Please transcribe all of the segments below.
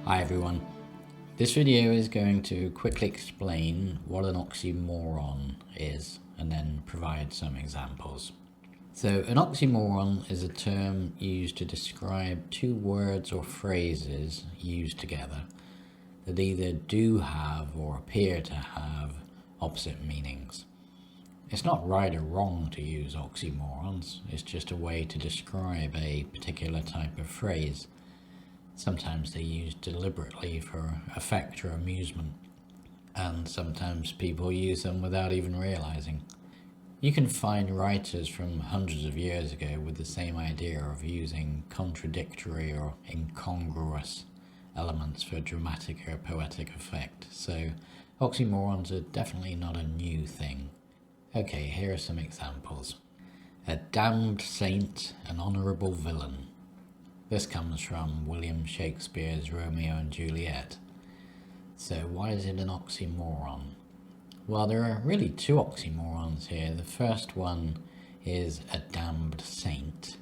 Hi everyone. This video is going to quickly explain what an oxymoron is and then provide some examples. So an oxymoron is a term used to describe two words or phrases used together that either do have or appear to have opposite meanings. It's not right or wrong to use oxymorons, it's just a way to describe a particular type of phrase. Sometimes they're used deliberately for effect or amusement, and sometimes people use them without even realizing. You can find writers from hundreds of years ago with the same idea of using contradictory or incongruous elements for dramatic or poetic effect, so oxymorons are definitely not a new thing. Okay, here are some examples. A damned saint, an honourable villain. This comes from William Shakespeare's Romeo and Juliet. So why is it an oxymoron? Well, there are really two oxymorons here. The first one is a damned saint.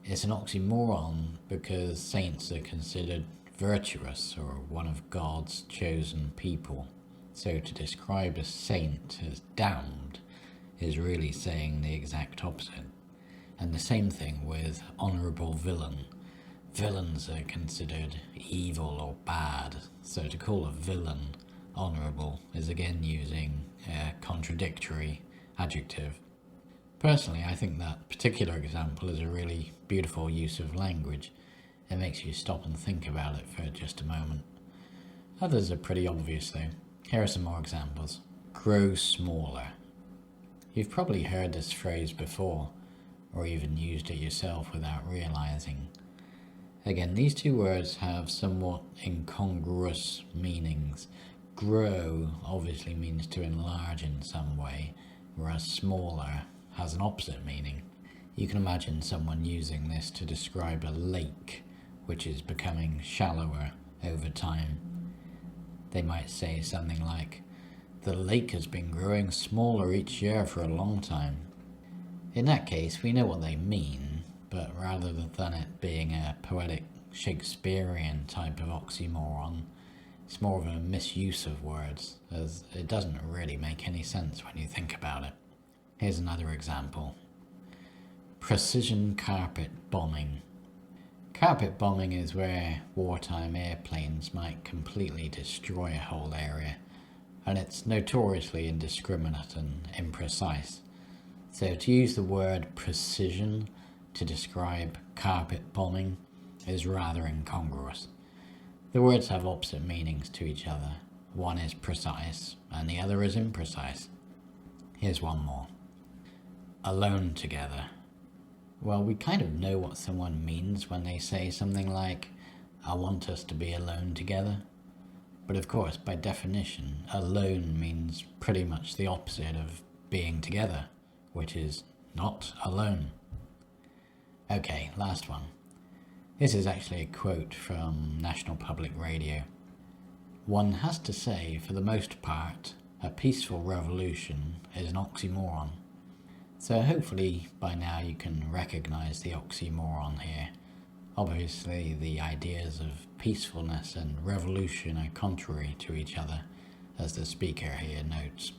It's an oxymoron because saints are considered virtuous or one of God's chosen people. So to describe a saint as damned is really saying the exact opposite. And the same thing with honourable villain. Villains are considered evil or bad, so to call a villain honourable is again using a contradictory adjective. Personally, I think that particular example is a really beautiful use of language. It makes you stop and think about it for just a moment. Others are pretty obvious though. Here are some more examples. Grow smaller. You've probably heard this phrase before, or even used it yourself without realizing. Again, these two words have somewhat incongruous meanings. Grow obviously means to enlarge in some way, whereas smaller has an opposite meaning. You can imagine someone using this to describe a lake which is becoming shallower over time. They might say something like, "The lake has been growing smaller each year for a long time." In that case, we know what they mean, but rather than it being a poetic Shakespearean type of oxymoron, it's more of a misuse of words, as it doesn't really make any sense when you think about it. Here's another example. Precision carpet bombing. Carpet bombing is where wartime airplanes might completely destroy a whole area, and it's notoriously indiscriminate and imprecise. So to use the word precision to describe carpet bombing is rather incongruous. The words have opposite meanings to each other. One is precise and the other is imprecise. Here's one more. Alone together. Well, we kind of know what someone means when they say something like, "I want us to be alone together." But of course, by definition, alone means pretty much the opposite of being together, which is not alone. Okay, last one. This is actually a quote from National Public Radio. "One has to say, for the most part, a peaceful revolution is an oxymoron." So hopefully by now you can recognize the oxymoron here. Obviously the ideas of peacefulness and revolution are contrary to each other, as the speaker here notes.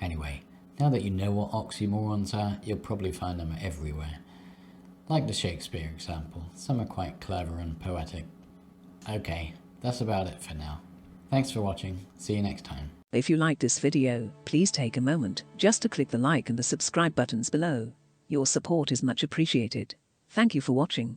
Anyway, now that you know what oxymorons are, you'll probably find them everywhere. Like the Shakespeare example, some are quite clever and poetic. Okay, that's about it for now. Thanks for watching, see you next time. If you liked this video, please take a moment just to click the like and the subscribe buttons below. Your support is much appreciated. Thank you for watching.